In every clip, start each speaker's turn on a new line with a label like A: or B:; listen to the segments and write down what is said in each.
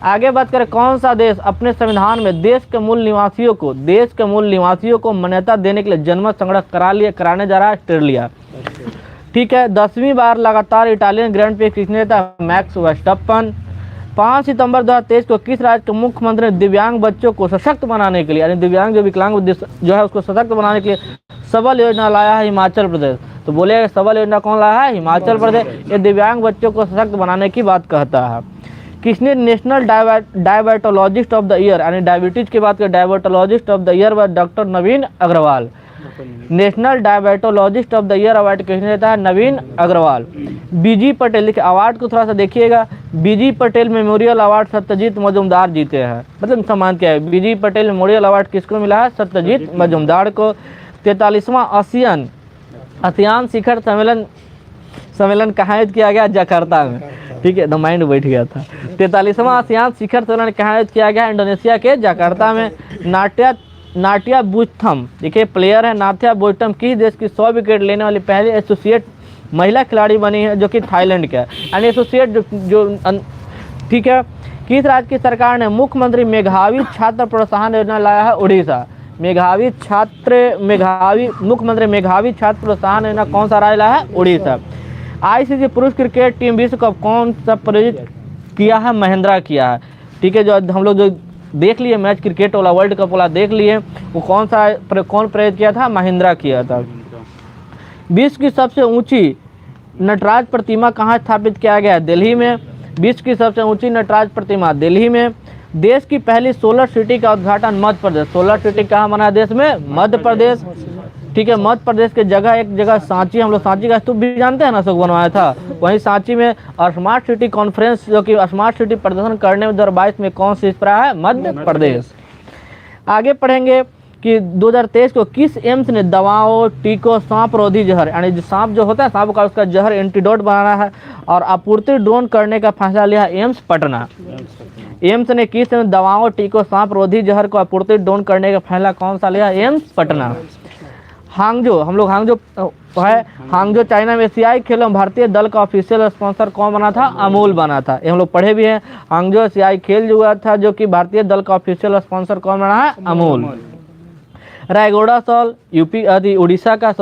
A: आगे बात करें, कौन सा देश अपने संविधान में देश के मूल निवासियों को मान्यता देने के लिए जनमत संग्रह कराने जा रहा है? ऑस्ट्रेलिया। ठीक है। 10वीं बार लगातार इटालियन ग्रैंड प्रिक्स किसने जीता? Max Verstappen. 5 सितंबर 2023 को किस राज्य के मुख्यमंत्री ने दिव्यांग बच्चों को सशक्त बनाने के लिए, यानी दिव्यांग जो विकलांग जो है उसको सशक्त बनाने के लिए सबल योजना लाया है? हिमाचल प्रदेश। तो बोलिए सबल योजना कौन लाया है? हिमाचल प्रदेश। ये दिव्यांग बच्चों को सशक्त बनाने की बात कहता है। किसने national diabetologist of the year, यानी डायबिटीज की बात करें, डायबिटोलॉजिस्ट ऑफ द ईयर व doctor Naveen Agarwal. National diabetologist of the year award किसने देता है? नवीन अग्रवाल। बीजी पटेल, देखिए अवार्ड को थोड़ा सा देखिएगा, बीजी पटेल मेमोरियल अवार्ड सत्यजीत मजूमदार जीते हैं। मतलब सम्मान क्या है? बीजी पटेल मेमोरियल अवार्ड किसको मिला है? सत्यजीत मजूमदार को। 43वां आसियान शिखर सम्मेलन कहाँ आयोजित किया गया? जकार्ता में। ठीक है, द माइंड बैठ गया था। 43वां आसियान शिखर सम्मेलन कहाँ आयोजित किया गया? इंडोनेशिया के जकार्ता में। नाट्या बुथम, देखिए प्लेयर है नाट्या बुथम, किस देश की 100 विकेट लेने वाली पहली एसोसिएट महिला खिलाड़ी बनी है? जो कि थाईलैंड का है, यानी एसोसिएट जो ठीक है। किस राज्य की सरकार ने मुख्यमंत्री मेघावी छात्र प्रोत्साहन योजना लाया है? उड़ीसा। मुख्यमंत्री मेघावी छात्र प्रोत्साहन योजना कौन सा राज्य लाया है? उड़ीसा। आईसीसी पुरुष क्रिकेट टीम विश्व कप कौन सा प्रायोजित किया है? महिंद्रा किया है। ठीक है, जो हम लोग जो देख लिए मैच क्रिकेट वाला, वर्ल्ड कप वाला देख लिए, वो कौन प्रायोजित किया था? महिंद्रा किया था। विश्व की सबसे ऊंची नटराज प्रतिमा कहाँ स्थापित किया गया है? दिल्ली में। विश्व की सबसे ऊंची नटराज प्रतिमा दिल्ली में। देश की पहली सोलर सिटी का उद्घाटन मध्य प्रदेश। सोलर सिटी कहाँ बना है देश में? मध्य प्रदेश। ठीक है, मध्य प्रदेश के एक जगह सांची, हम लोग सांची का स्तूप भी जानते हैं ना, अशोक बनवाया था, वहीं सांची में। और स्मार्ट सिटी कॉन्फ्रेंस, जो कि स्मार्ट सिटी प्रदर्शन करने में 2022 में कौन सी पर है? मध्य प्रदेश। आगे पढ़ेंगे कि 2023 को किस एम्स ने दवाओं, टीकों, सांप रोधी जहर, यानी जो सांप जो होता है सांप का, उसका जहर एंटीडोट बनाना है और आपूर्ति ड्रोन करने का फैसला लिया? एम्स पटना। एम्स ने किस दवाओं, टीकों, सांप रोधी जहर को आपूर्ति ड्रोन करने का फैसला कौन सा लिया? एम्स पटना। हांगजो, हम लोग हांगजो है, हांगजो चाइना में एशियाई खेलों में भारतीय दल का ऑफिशियल स्पॉन्सर कौन बना था? अमूल बना था। ये हम लोग पढ़े भी हैं। हांगजो एशियाई खेल जो हुआ था, जो कि भारतीय दल का ऑफिशियल स्पॉन्सर कौन बना है? अमूल। रायगोड़ा सॉल उड़ीसा का,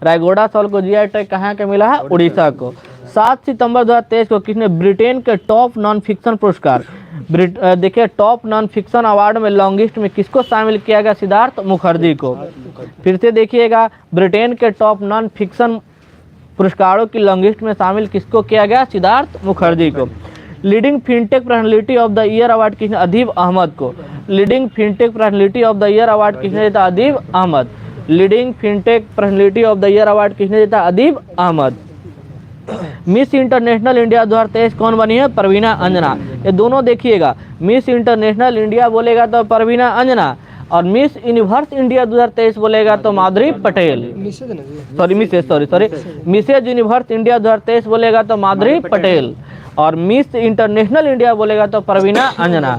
A: रायगोड़ा सॉल को जीआई टैग कहाँ का मिला है? उड़ीसा को। 7 सितंबर 2023 को किसने ब्रिटेन के टॉप नॉन फिक्शन पुरस्कार, देखिए टॉप नॉन फिक्शन अवार्ड में लॉन्गिस्ट में किसको शामिल किया गया? सिद्धार्थ मुखर्जी को। फिर से देखिएगा, ब्रिटेन के टॉप नॉन फिक्शन पुरस्कारों की लॉन्गिस्ट में शामिल किसको किया गया? सिद्धार्थ मुखर्जी को। Leading fintech personality of the year award किसने? अदीब अहमद को। Leading fintech personality of the year award किसने जीता? Adeeb Ahmed. Leading fintech personality of the year award किसने जीता? Adeeb Ahmed. Miss International India 2023 कौन बनी है? परवीना अंजना। ये दोनों देखिएगा, मिस इंटरनेशनल इंडिया बोलेगा तो परवीना अंजना, और मिस यूनिवर्स इंडिया 2023 बोलेगा तो माधुरी पटेल। मिसेज यूनिवर्स इंडिया 2023 बोलेगा तो माधुरी पटेल, और मिस इंटरनेशनल इंडिया बोलेगा तो परवीना अंजना।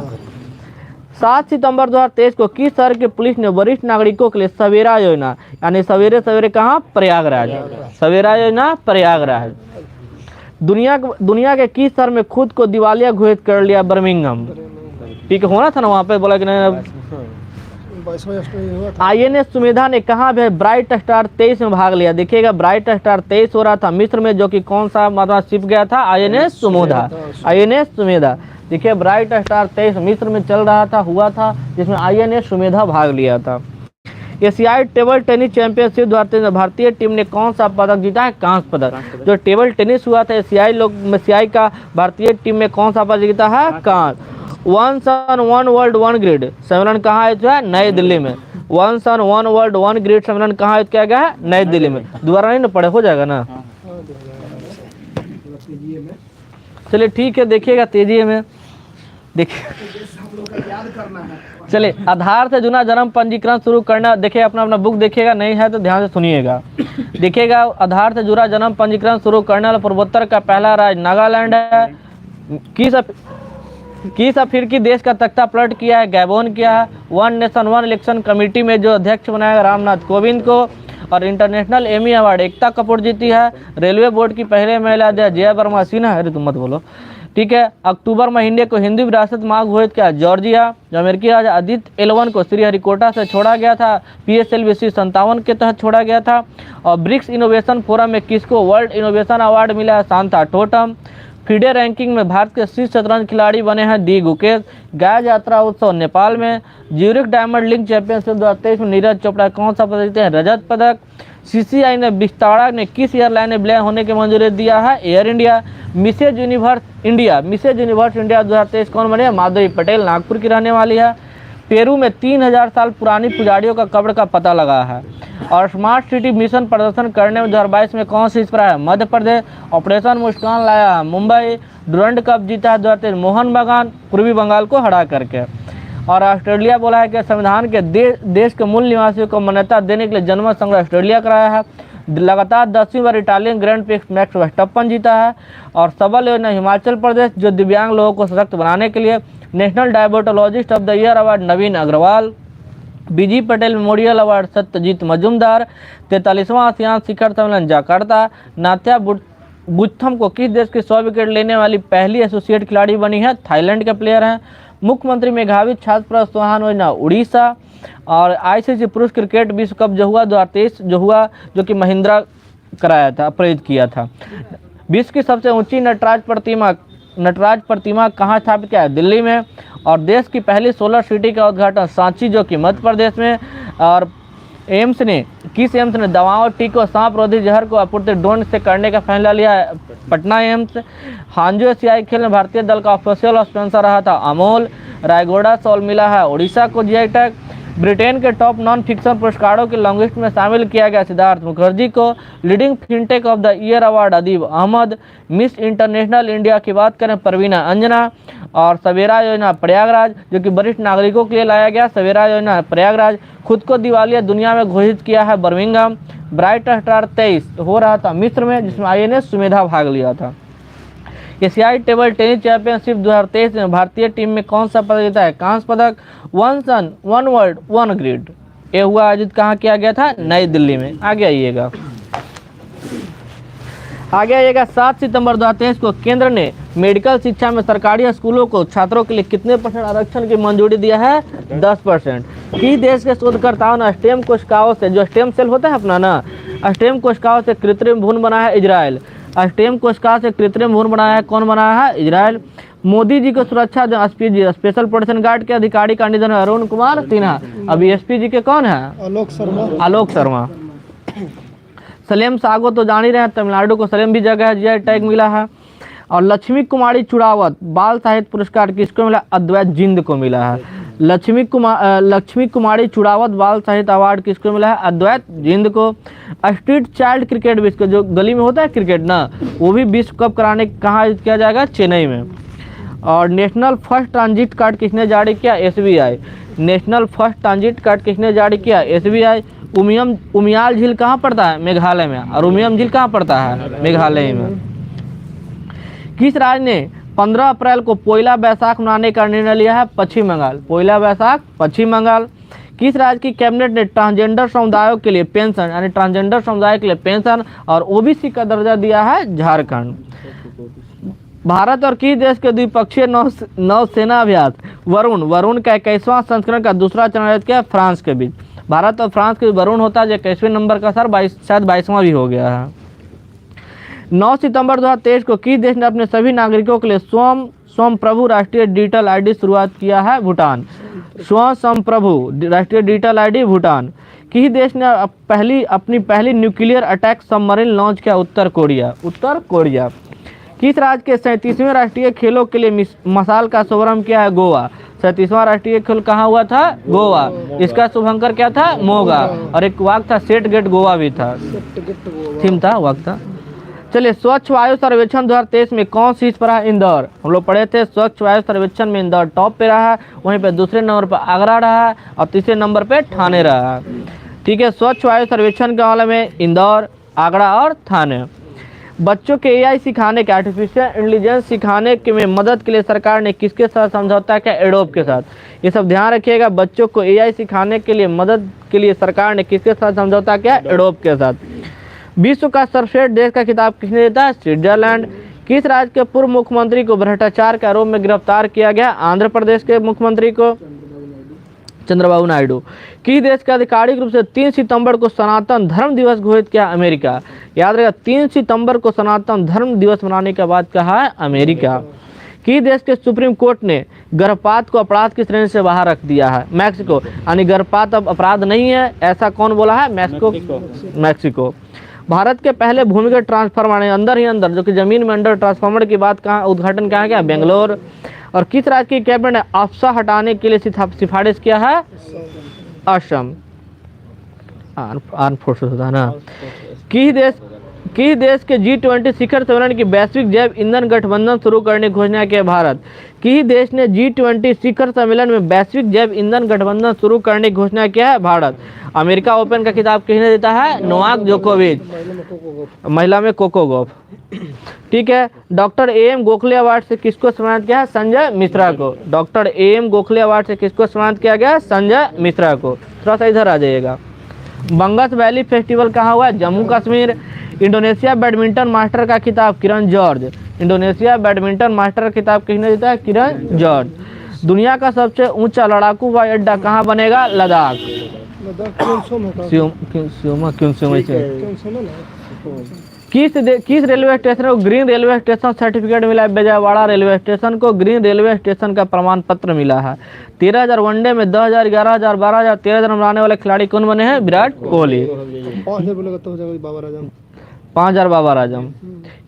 A: 7 सितंबर 2023 को किस शहर की पुलिस ने वरिष्ठ नागरिकों के लिए सवेरा योजना, यानी सवेरे सवेरे कहाँ? प्रयागराज। सवेरा योजना प्रयागराज। दुनिया के किस शहर में खुद को दिवालिया घोषित कर लिया? बर्मिंघम। ठीक है, होना था ना वहाँ पे, बोला कि नहीं। INS सुमेधा ने कहाँ भी ब्राइट स्टार 23 में भाग लिया? देखिएगा, ब्राइट स्टार 23 हो रहा था मिस्र में, जो कि कौन सा मतलब शिप गया था? INS सुमेधा। INS सुमेधा। देखिए, ब्राइट स्टार 23 मिस्र में चल रहा था, हुआ था, जिसमें INS सुमेधा भाग लिया था। एशियाई टेबल टेनिस चैंपियनशिप 2023 में भारतीय टीम ने कौन सा पदक जीता है? कांस्य पदक। जो टेबल टेनिस हुआ था एशियाई का, भारतीय टीम में कौन सा पदक जीता है? कांस्य। 1 सन 1 वर्ल्ड 1 ग्रिड सम्मेलन कहाँ आयोजित हुआ है? नई दिल्ली में। 1 सन 1 वर्ल्ड 1 ग्रिड सम्मेलन कहाँ आयोजित किया गया है? नई दिल्ली में। दोबारा नहीं ना पढ़े, हो जाएगा ना। चलिए ठीक है, देखिएगा तेजी में, देखिए चलिए। आधार से जुड़ा जन्म पंजीकरण शुरू करना, देखिए अपना बुक देखिएगा, नहीं है तो ध्यान से सुनिएगा। देखिएगा, आधार से जुड़ा जन्म पंजीकरण शुरू करने वाला पूर्वोत्तर का पहला राज्य नागालैंड है। किस अफ्रीकी देश का तख्ता पलट किया है? गैबोन किया है। 1 नेशन 1 इलेक्शन कमेटी में जो अध्यक्ष बनाया रामनाथ कोविंद को। और international Emmy award Ekta Kapoor जीती है। रेलवे बोर्ड की पहले महिला अध्यक्ष जया वर्मा सिन्हा, अरे तुम मत बोलो, ठीक है। अक्टूबर महीने को हिंदी विरासत मांग घोषित किया जॉर्जिया। जो अमेरिकी राजा आदित्य 11 को श्रीहरिकोटा से छोड़ा गया था, PSLV 57 के तहत छोड़ा गया था। और ब्रिक्स इनोवेशन फोरम में किसको वर्ल्ड इनोवेशन अवार्ड मिला है? Santa totem. फीडे रैंकिंग में भारत के शीर्ष शतरंज खिलाड़ी बने हैं डी गुकेश। गाय यात्रा उत्सव नेपाल में। ज्यूरिख डायमंड लीग चैंपियनशिप 2023 में नीरज चोपड़ा कौन सा पदक जीते हैं? रजत पदक। CCI ने विस्तारा ने किस एयरलाइन ने विलय होने की मंजूरी दिया है? Air India. Mrs Universe India 2023 कौन बने? माधवी पटेल, नागपुर की रहने वाली है। पेरू में 3000 साल पुरानी पुजारियों का कब्र का पता लगा है। और स्मार्ट सिटी मिशन प्रदर्शन करने में 2022 में कौन सी पर है? मध्य प्रदेश। ऑपरेशन मुस्कान लाया है मुंबई। डुरंड कप जीता है 2023 मोहन बगान पूर्वी बंगाल को हरा करके। और ऑस्ट्रेलिया बोला है कि संविधान के देश के मूल निवासियों को मान्यता देने के लिए जनमत संग्रह ऑस्ट्रेलिया कराया है। लगातार 10वीं बार इटालियन ग्रैंड प्रिक्स मैक्स वर्स्टप्पन जीता है। और सबल योजना हिमाचल प्रदेश जो दिव्यांग लोगों को सशक्त बनाने के लिए। National diabetologist of the year award Naveen Agarwal. BG Patel memorial award Satyajit Majumdar. 43वां आसियान शिखर सम्मेलन जकार्ता। नाथ्या बुत्थम को किस देश की 100 विकेट लेने वाली पहली एसोसिएट खिलाड़ी बनी है? थाईलैंड के प्लेयर हैं। मुख्यमंत्री मेघावी छात्र प्रोत्साहन योजना उड़ीसा। और ICC पुरुष क्रिकेट विश्व कप जो हुआ 2023 जो कि महिंद्रा कराया था, प्रेरित किया था। विश्व की सबसे ऊंची नटराज प्रतिमा कहाँ स्थापित किया है? दिल्ली में। और देश की पहली सोलर सिटी का उद्घाटन सांची जो कि मध्य प्रदेश में। और किस एम्स ने दवाओं टीकों सांप रोधी जहर को आपूर्ति ड्रोन से करने का फैसला लिया है? पटना एम्स। हांजो एशियाई खेल में भारतीय दल का ऑफिशियल स्पॉन्सर रहा था अमोल। रायगोड़ा सॉल मिला है उड़ीसा को GI टैग। ब्रिटेन के टॉप नॉन फिक्शन पुरस्कारों की लॉन्ग लिस्ट में शामिल किया गया सिद्धार्थ मुखर्जी को। Leading fintech of the year award Adeeb Ahmed. Miss International India की बात करें परवीना अंजना। और सवेरा योजना प्रयागराज जो कि वरिष्ठ नागरिकों के लिए लाया गया। सवेरा योजना प्रयागराज। खुद को दिवालिया दुनिया में घोषित किया है बर्मिंघम। ब्राइट स्टार 23 हो रहा था मिस्र में जिसमें INS सुमेधा भाग लिया था। एशियाई टेबल टेनिस चैंपियनशिप 2023 में भारतीय टीम में कौन सा पदक जीता है? कांस्य पदक। One sun one world one grid ये हुआ आयोजित कहाँ किया गया था? नई दिल्ली में। आगे आइएगा 7 सितंबर 2023 को केंद्र ने मेडिकल शिक्षा में सरकारी स्कूलों को छात्रों के लिए कितने % आरक्षण की मंजूरी दिया है? 10%। किस देश के शोधकर्ताओं ने स्टेम कोशिकाओं से, जो स्टेम सेल होता है अपना ना, स्टेम कोशिकाओं से कृत्रिम भ्रूण बनाया है? इजराइल। स्टेम कोशिका से कृत्रिम भ्रूण बनाया है? कौन बनाया है? इजराइल। मोदी जी को सुरक्षा SPG स्पेशल प्रोटेक्शन गार्ड के अधिकारी का निधन है अरुण कुमार सिन्हा। अभी SPG के कौन है? आलोक शर्मा। सलेम सागो तो जान ही रहे हैं, तमिलनाडु को सलेम भी जगह है, GI टैग मिला है। और लक्ष्मी कुमारी चुड़ावत बाल साहित्य पुरस्कार किसको मिला? अद्वैत जिंद को मिला है। लक्ष्मी कुमारी चुड़ावत बाल साहित्य अवार्ड किसको मिला है? अद्वैत जिंद को। स्ट्रीट चाइल्ड क्रिकेट विश्व जो गली में होता है क्रिकेट ना, वो भी विश्व कप कराने कहाँ आयोजित किया जाएगा? चेन्नई में। और नेशनल फर्स्ट ट्रांजिट कार्ड किसने जारी किया? SBI। National first transit card किसने जारी किया? SBI। उमियाल झील कहाँ पड़ता है? मेघालय में। और उमियम झील कहाँ पड़ता है? मेघालय में। किस राज्य ने 15 अप्रैल को पोइला बैसाख मनाने का निर्णय लिया है? पश्चिम बंगाल। पोइला बैसाख पश्चिम बंगाल। किस राज्य की कैबिनेट ने ट्रांसजेंडर समुदायों के लिए पेंशन यानी ट्रांसजेंडर समुदाय के लिए पेंशन और OBC का दर्जा दिया है? झारखंड। भारत और किस देश के द्विपक्षीय नौसेना अभ्यास वरुण का 21वां संस्करण का दूसरा चरण आयोजित किया? फ्रांस के बीच। भारत और फ्रांस के वरुण होता है जो 21वें नंबर का सर शायद 22वां भी हो गया है। 9 सितंबर 2023 को किस देश ने अपने सभी नागरिकों के लिए स्वयंप्रभु राष्ट्रीय डिजिटल ID शुरुआत किया है? भूटान। स्वयंप्रभु राष्ट्रीय डिजिटल ID भूटान। किस देश ने अपनी पहली न्यूक्लियर अटैक सबमरीन लॉन्च किया? उत्तर कोरिया। किस राज्य के 37वें राष्ट्रीय खेलों के लिए मसाल का शुभारंभ किया है? गोवा। 37वां राष्ट्रीय खेल कहाँ हुआ था? गोवा। इसका शुभंकर क्या था? मोगा। और एक वाक था सेट गेट गोवा भी था, थीम था, वाक था। चलिए, स्वच्छ वायु सर्वेक्षण 2023 में कौन सी पर है? इंदौर। हम लोग पढ़े थे स्वच्छ वायु सर्वेक्षण में इंदौर टॉप पे रहा है, वहीं पे दूसरे नंबर पर आगरा रहा है और तीसरे नंबर पे ठाणे रहा है। ठीक है, स्वच्छ वायु सर्वेक्षण के मामले में इंदौर, आगरा और ठाणे। बच्चों के AI सिखाने के आर्टिफिशियल इंटेलिजेंस सिखाने के में मदद के लिए सरकार ने किसके साथ समझौता किया? एडोब के साथ। ये सब ध्यान रखिएगा, बच्चों को AI सिखाने के लिए मदद के लिए सरकार ने किसके साथ समझौता किया? एडोब के साथ। विश्व का सर्वश्रेष्ठ देश का खिताब किसने जीता है? स्विट्जरलैंड। किस राज्य के पूर्व मुख्यमंत्री को भ्रष्टाचार के आरोप में गिरफ्तार किया गया? आंध्र प्रदेश के मुख्यमंत्री को चंद्रबाबू नायडू। किस देश के आधिकारिक रूप से 3 सितंबर को सनातन धर्म दिवस घोषित किया? अमेरिका। याद रखेगा 3 सितंबर को सनातन धर्म दिवस मनाने के बाद कहा है अमेरिका। किस देश के सुप्रीम कोर्ट ने गर्भपात को अपराध की श्रेणी से बाहर रख दिया है? मैक्सिको। यानी गर्भपात अब अपराध नहीं है, ऐसा कौन बोला है? मैक्सिको। भारत के पहले भूमिगत ट्रांसफार्मर अंदर ही अंदर जो कि जमीन में अंडर ट्रांसफार्मर की बात कहाँ उद्घाटन कहाँ गया? बेंगलोर। और किस राज्य की कैबिनेट ने अफसा हटाने के लिए सिफारिश किया है? असम। आर्म फोर्सेस होता है ना। किस देश के G20 शिखर सम्मेलन की वैश्विक जैव ईंधन गठबंधन शुरू करने की घोषणा की? भारत। किस देश ने G20 शिखर सम्मेलन में वैश्विक जैव ईंधन गठबंधन शुरू करने की घोषणा किया है? भारत। अमेरिका ओपन का खिताब किसने देता है? नोवाक जोकोविच। महिला में कोको गॉफ। ठीक है। Doctor A.M. गोखले अवार्ड से किसको सम्मानित किया है? संजय मिश्रा को। Doctor A.M. गोखले अवार्ड से किसको सम्मानित किया गया? संजय मिश्रा को। थोड़ा सा इधर आ जाइएगा। बंगस वैली फेस्टिवल कहाँ हुआ? Jammu Kashmir. Indonesia badminton master का खिताब किरण जॉर्ज। इंडोनेशिया बैडमिंटन मास्टर का खिताब किसने जीता है? किरण जॉर्ज। दुनिया का सबसे ऊंचा लड़ाकू हवाई अड्डा कहाँ बनेगा? लद्दाख। किस रेलवे स्टेशन को ग्रीन रेलवे स्टेशन सर्टिफिकेट मिला है? बेजावाड़ा रेलवे स्टेशन को ग्रीन रेलवे स्टेशन का प्रमाण पत्र मिला है। 13,000 वनडे में 10,000, 11,000, 12,000, 13,000 बनाने वाले खिलाड़ी कौन बने हैं? विराट कोहली। 5,000 बाबर आजम।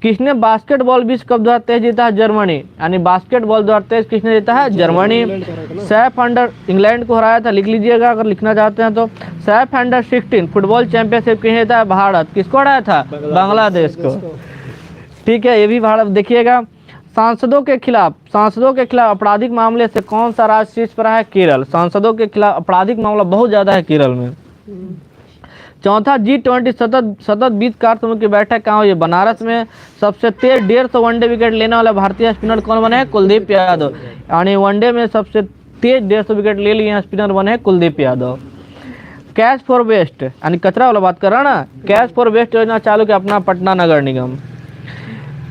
A: किसने बास्केटबॉल विश्व कप 2023 जीता है? जर्मनी। यानी बास्केटबॉल 2023 किसने जीता है? जर्मनी। सैफ अंडर इंग्लैंड को हराया था, लिख लीजिएगा अगर लिखना चाहते हैं तो। सैफ अंडर 16 फुटबॉल चैंपियनशिप किसने जीता है? भारत। किसको हराया था? बांग्लादेश को। ठीक है, ये भी भारत। देखिएगा सांसदों के खिलाफ आपराधिक मामले से कौन सा राज्य शीर्ष पर है? केरल। सांसदों के खिलाफ आपराधिक मामला बहुत ज्यादा है केरल में। चौथा G20 सतत 20 कार्य समूह की बैठक कहाँ हुई? बनारस में। सबसे तेज 150 वनडे विकेट लेने वाला भारतीय स्पिनर कौन बने हैं? कुलदीप यादव। यानी वनडे में सबसे तेज 150 विकेट ले लिए स्पिनर बने हैं Kuldeep Yadav. Cash for waste यानी कचरा वाला बात कर रहा ना, कैश फॉर वेस्ट योजना चालू किया अपना पटना नगर निगम।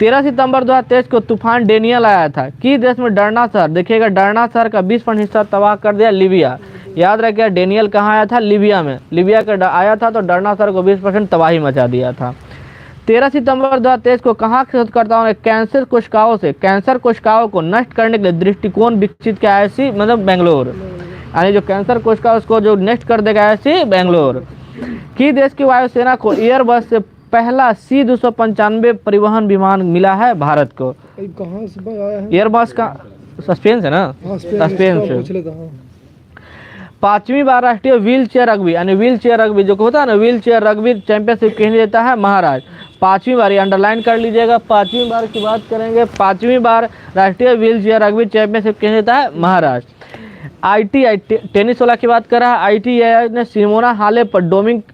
A: 13 सितंबर 2023 को तूफान डेनियल आया था। किस देश में डरना शहर? देखिएगा डरना शहर का 20% हिस्सा तबाह कर दिया लीबिया। याद रखिए डेनियल कहाँ आया था? लीबिया में। लीबिया का आया था तो डरना शहर को 20% तबाही मचा दिया था। 13 सितंबर 2023 को कहाँ के शोधकर्ताओं ने कैंसर कोशिकाओं को नष्ट करने के लिए दृष्टिकोण विकसित किया? ऐसी मतलब बेंगलोर। यानी जो कैंसर कोशिका उसको जो नष्ट कर देगा ऐसी बेंगलोर। किस देश की वायुसेना को एयरबस से पहला C-295 परिवहन विमान मिला है? भारत को।
B: कहाँ से आया है?
A: एयरबस का सस्पेंस है ना, सस्पेंस। 5वीं बार राष्ट्रीय व्हील चेयर रग्बी यानी व्हील चेयर रग्बी जो होता है ना, व्हील चेयर रग्बी चैंपियनशिप किसने देता है? महाराष्ट्र। 5वीं बार, ये अंडरलाइन कर लीजिएगा। 5वीं बार की बात करेंगे। 5वीं बार राष्ट्रीय व्हील चेयर रग्बी चैंपियनशिप किसने देता है? महाराष्ट्र। ITI टेनिस वाला की बात कर रहा है। ITI ने सिमोना हालेप पर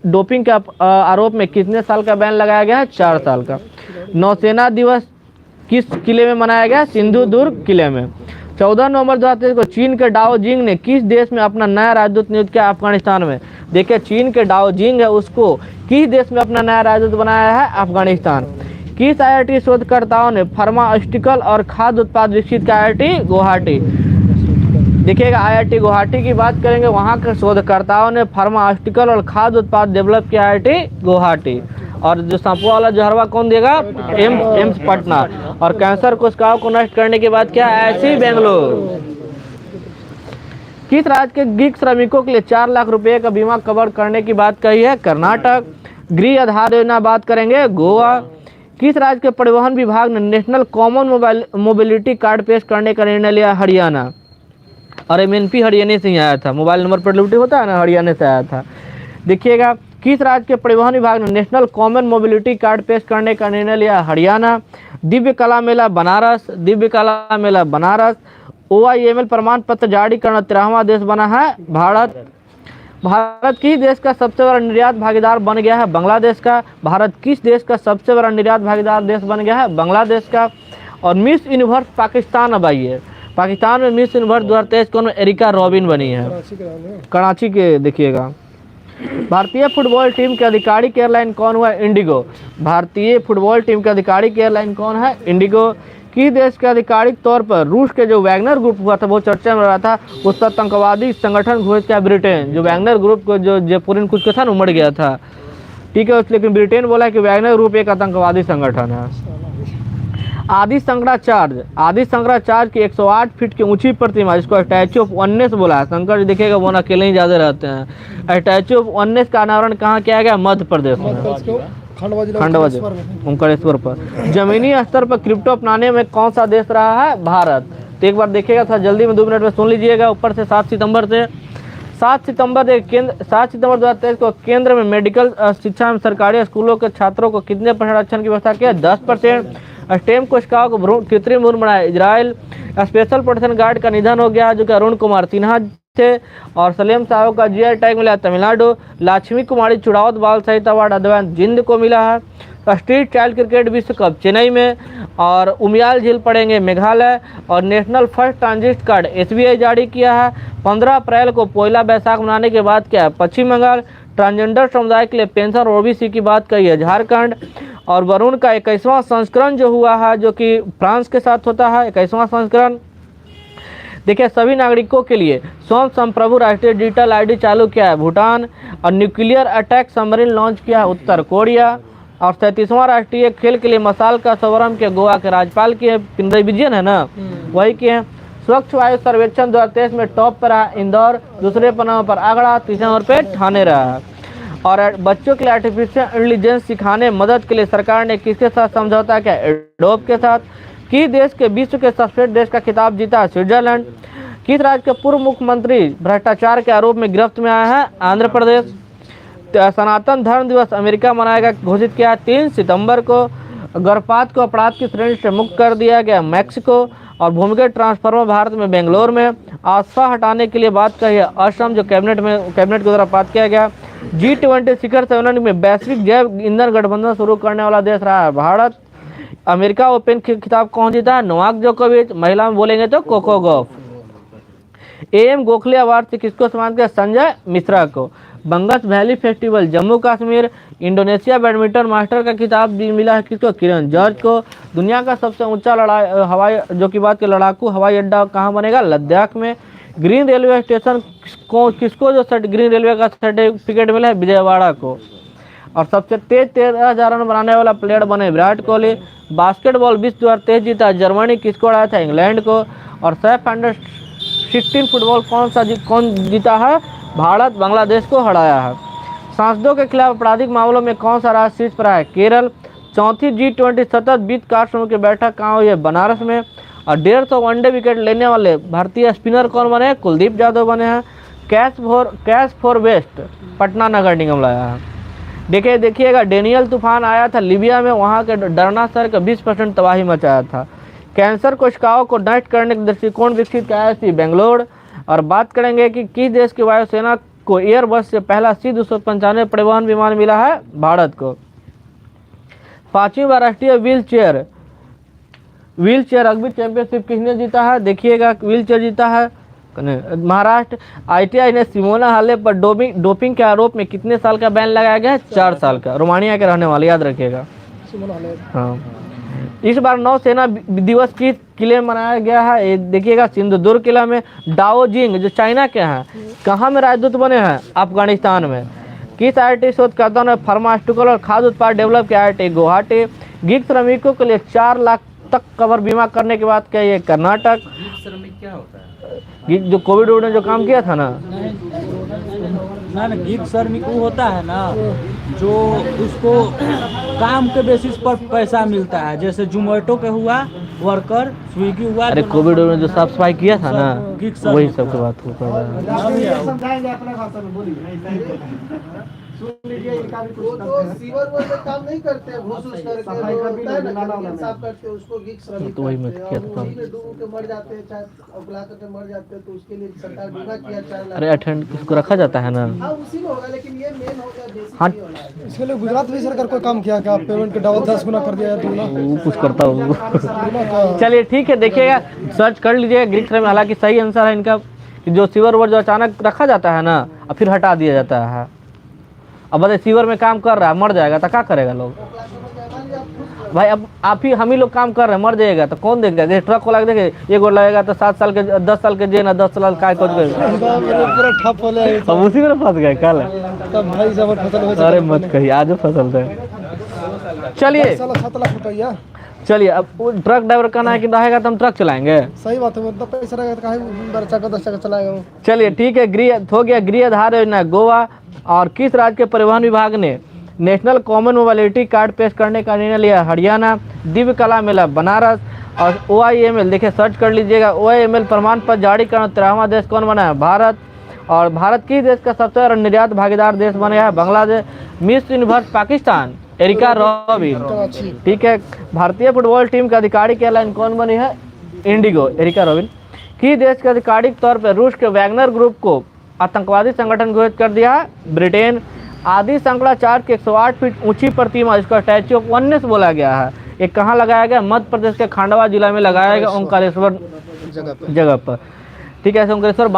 A: डोपिंग के आरोप में कितने साल का बैन लगाया गया है? 4 साल का। नौसेना दिवस किस किले में मनाया गया? सिंधुदुर्ग किले में। 14 नवंबर 2023 को चीन के डाओ जिंग ने किस देश में अपना नया राजदूत नियुक्त किया? अफगानिस्तान में। देखिए चीन के डाओ जिंग है उसको किस देश में अपना नया राजदूत बनाया है? अफगानिस्तान। किस IIT शोधकर्ताओं ने फार्मास्यूटिकल और खाद्य उत्पाद विकसित किया? IIT गुवाहाटी। देखिएगा IIT गुवाहाटी की बात करेंगे, वहाँ के शोधकर्ताओं ने फार्मास्यूटिकल और खाद्य उत्पाद डेवलप किया IIT गुवाहाटी। और जो सांपुआ वाला जहरवा कौन देगा? एम्स पटना। और कैंसर कोशिकाओं को नष्ट करने की बात क्या? ऐसी बेंगलोर। किस राज्य के गिग श्रमिकों के लिए 4 लाख रुपए का बीमा कवर करने की बात कही है? कर्नाटक। गृह आधार योजना बात करेंगे, गोवा। किस राज्य के परिवहन विभाग ने नेशनल कॉमन मोबिलिटी कार्ड पेश करने का निर्णय लिया? हरियाणा। और MNP हरियाणा से ही आया था, मोबाइल नंबर प्लेट होता है ना, हरियाणा से आया था। देखिएगा किस राज्य के परिवहन विभाग ने नेशनल कॉमन मोबिलिटी कार्ड पेश करने का निर्णय लिया? हरियाणा। दिव्य कला मेला बनारस। दिव्य कला मेला बनारस। OIML प्रमाण पत्र जारी करना 13वां देश बना है भारत। भारत किस देश का सबसे बड़ा निर्यात भागीदार बन गया है? बांग्लादेश का। भारत किस देश का सबसे बड़ा निर्यात भागीदार देश बन गया है? बांग्लादेश का। और मिस यूनिवर्स पाकिस्तान अब आई है। पाकिस्तान में मिस यूनिवर्स 2023 कौन? एरिका रॉबिन बनी है, कराची के। देखिएगा भारतीय फुटबॉल टीम के आधिकारिक एयरलाइन कौन हुआ? इंडिगो। भारतीय फुटबॉल टीम के आधिकारिक एयरलाइन कौन है? इंडिगो। किस देश के आधिकारिक तौर पर रूस के जो वैगनर ग्रुप हुआ था, वो चर्चा में रहा था, उस आतंकवादी संगठन घोषित किया ब्रिटेन। जो वैगनर ग्रुप को जो जयपुरिन कुछ के था ना, उमड़ गया था, ठीक है, लेकिन ब्रिटेन बोला कि वैगनर ग्रुप एक आतंकवादी संगठन है। आदि शंकराचार्य, आदि शंकराचार्य की 108 फीट की ऊंची प्रतिमा, जिसको स्टैचू ऑफ वननेस बोला है, शंकर जी देखिएगा वो अकेले ही ज्यादा रहते हैं। स्टैचू ऑफ वननेस का अनावरण कहाँ किया गया? मध्य प्रदेश में, खंडवा ओंकारेश्वर पर। जमीनी स्तर पर क्रिप्टो अपनाने में कौन सा देश रहा है? भारत। तो एक बार देखिएगा, था जल्दी में 2 मिनट में सुन लीजिएगा ऊपर से। 7 सितंबर 2023 को केंद्र में मेडिकल शिक्षा में सरकारी स्कूलों के छात्रों को कितने % आरक्षण की व्यवस्था किया? 10%। स्टेम कोशिकाओं को कृत्रिम भ्रूण बनाया इजराइल। स्पेशल प्रोटेक्शन गार्ड का निधन हो गया, जो कि अरुण कुमार सिन्हा थे। और सलेम साहब का जीआई टैग मिला तमिलनाडु। लक्ष्मी कुमारी चुड़ावत बाल साहित्य अवार्ड अद्वैत जिंद को मिला है। स्ट्रीट चाइल्ड क्रिकेट विश्व कप चेन्नई में। और उमियाल झील पड़ेंगे मेघालय। और national first transit card SBI जारी किया है। 15 अप्रैल को पोइला बैसाख मनाने के बाद क्या है? पश्चिम बंगाल। ट्रांसजेंडर समुदाय के लिए पेंशन और ओबीसी की बात कही है झारखंड। और वरुण का 21वां संस्करण जो हुआ है, जो कि फ्रांस के साथ होता है, 21वां संस्करण। देखिए, सभी नागरिकों के लिए स्वयं संप्रभु राष्ट्रीय डिजिटल आईडी चालू किया है भूटान। और न्यूक्लियर अटैक सबमरीन लॉन्च किया है उत्तर कोरिया। और 37वां राष्ट्रीय खेल के लिए मसाल का शुभारंभ किया गोवा के राज्यपाल की पिनराई विजयन है ना, वही किए हैं। स्वच्छ वायु सर्वेक्षण 2023 में टॉप पर रहा इंदौर, दूसरे नंबर पर आगरा, तीसरे नंबर पर ठाणे रहा। और बच्चों के लिए आर्टिफिशियल इंटेलिजेंस सिखाने मदद के लिए सरकार ने किसके साथ समझौता किया? एडोब के साथ। किस देश के विश्व के सबसे देश का खिताब जीता? स्विट्जरलैंड। किस राज्य के पूर्व मुख्यमंत्री भ्रष्टाचार के आरोप में गिरफ्त में आया है? आंध्र प्रदेश। सनातन धर्म दिवस अमेरिका मनाएगा, घोषित किया 3 सितंबर को। गर्भपात को अपराध की श्रेणी से मुक्त कर दिया गया मैक्सिको। और भूमिगत ट्रांसफार्मर भारत में बेंगलोर में। आस्था हटाने के लिए बात कही है असम, जो कैबिनेट के द्वारा पास किया गया। G20 शिखर सम्मेलन में वैश्विक जैव ईंधन गठबंधन शुरू करने वाला देश रहा है भारत। अमेरिका ओपन खिताब कौन जीता है? नोवाक जोकोविच। महिला में बोलेंगे तो Coco Gauff. AM Gokhale award से किसको सम्मानित किया? संजय मिश्रा को। Bangus valley festival Jammu Kashmir. Indonesia badminton master का खिताब मिला है किसको? किरण जॉर्ज को। दुनिया का सबसे ऊंचा हवाई जो की बात के लड़ाकू हवाई अड्डा कहाँ बनेगा? लद्दाख में। ग्रीन रेलवे स्टेशन किसको जो ग्रीन रेलवे का सर्टिफिकेट मिला है? विजयवाड़ा को। और सबसे तेज 13,000 रन बनाने वाला प्लेयर बने विराट कोहली। बास्केटबॉल विश्व 2023 जीता जर्मनी, किसको हराया था? इंग्लैंड को। और सैफ अंडर-16 फुटबॉल कौन जीता है? भारत बांग्लादेश को हराया है। सांसदों के खिलाफ आपराधिक मामलों में कौन सा राज्य शीर्ष पर है? केरल। 4वीं G20 सतत वित्त कार्य समूह की बैठक कहाँ हुई है? बनारस में। और 150 वनडे विकेट लेने वाले भारतीय स्पिनर कौन बने हैं? कुलदीप यादव बने हैं। कैश फॉर वेस्ट पटना नगर निगम लाया है। देखिएगा डेनियल तूफान आया था लीबिया में, वहाँ के डरना शहर का 20% तबाही मचाया था। कैंसर कोशिकाओं को नष्ट करने का दृष्टिकोण विकसित किया है बेंगलोर। और बात करेंगे कि किस देश की वायुसेना को एयरबस से पहला C-295 परिवहन विमान मिला है? भारत को। 5वीं बार राष्ट्रीय व्हीलचेयर रग्बी चैंपियनशिप किसने जीता है? देखिएगा, व्हीलचेयर जीता है महाराष्ट्र। ITI ने सिमोना हालेप पर डोपिंग के आरोप में कितने साल का बैन लगाया गया है? 4 साल का। रोमानिया के रहने वाले, याद रखिएगा। हाँ, इस बार नौसेना दिवस किस किले में मनाया गया है? देखिएगा, सिंधुदुर्ग किला में। डाओ जिंग जो चाइना के हैं, कहाँ में राजदूत बने हैं? अफगानिस्तान में। किस IIT शोधकर्ता ने फार्मास्यूटिकल और खाद्य उत्पाद डेवलप किया? IIT गुवाहाटी। गिग श्रमिकों के लिए 4 लाख तक कवर बीमा करने की बात कही है कर्नाटक।
B: श्रमिक क्या होता है?
A: गिग जो कोविड ने जो काम किया था ना,
B: गिग श्रमिक वो होता है ना जो उसको काम के बेसिस पर पैसा मिलता है, जैसे जोमेटो के हुआ वर्कर, स्विगी हुआ।
A: अरे कोविड में जो साफ सफाई किया था ना, वही सब की बात हो रहा है।
C: सुन लीजिए, इनका भी कुछ तो सीवर में काम नहीं करते हैं, घूस करके सफाई साफ करते हैं, उसको गिग श्रमिक
A: तो वही मैं
C: कहता हूं। डूब के मर जाते हैं, चाहे अगला करके मर जाते हैं, तो उसके लिए सरकार बीमा किया 4 लाख।
A: अरे अटेंड किसको रखा जाता है ना?
C: हां, उसी में होगा, लेकिन ये मेन हो गया देसी।
A: हाँ,
D: इसके लिए गुजरात भी सरकार कोई काम किया क्या? पेमेंट का डबल 10 गुना कर दिया है, 2 गुना
A: वो कुछ करता हूँ। चलिए ठीक है, देखिएगा, सर्च कर लीजिएगा गिग श्रमिक। हालांकि सही आंसर है इनका, जो सीवर ओवर जो अचानक रखा जाता है ना और फिर हटा दिया जाता है, अब बताइए सीवर में काम कर रहा है, मर जाएगा तो क्या करेगा लोग? भाई अब आप ही हम ही लोग काम कर रहे हैं, मर जाएगा तो कौन देखेगा? जैसे ट्रक वाला देखे एक और लगेगा तो 7 साल के 10 साल के जेल, 10 साल का कुछ
D: पूरा ठप हो गया
A: अब उसी में फंस गए कल।
D: तब भाई जब फसल हो
A: अरे मत कहिए, आज फसल थे। चलिए
D: 7 लाख रुपया।
A: चलिए, अब वो ट्रक ड्राइवर का ना है कि रहेगा तो हम ट्रक चलाएंगे।
D: सही बात है, मतलब पैसा रहेगा तो काहे 10 चक्का चलाएगा वो।
A: चलिए ठीक है, गृह हो गया गृह आधार योजना गोवा। और किस राज्य के परिवहन विभाग ने नेशनल कॉमन मोबिलिटी कार्ड पेश करने का निर्णय लिया? हरियाणा। दिव्य कला मेला बनारस। और OIML देखिए सर्च कर लीजिएगा, OIML प्रमाण पत्र जारी करना 13वां देश कौन बना है? भारत। और भारत किस देश का सबसे बड़ा निर्यात भागीदार देश बने है? Bangladesh. Miss Universe Pakistan Erica Robin. ठीक है, भारतीय फुटबॉल टीम का आधिकारिक एयरलाइन कौन बनी है? IndiGo, Erica Robin. किस देश के आधिकारिक तौर पर रूस के वैगनर ग्रुप को आतंकवादी संगठन घोषित कर दिया? ब्रिटेन। आदि शंकराचार्य की 108 फीट ऊंची प्रतिमा जिसका स्टैच्यू ऑफ वननेस बोला गया है, ये कहाँ लगाया गया? मध्य प्रदेश के खंडवा जिला में लगाया गया, ओंकारेश्वर जगह पर। ठीक है, ओंकारेश्वर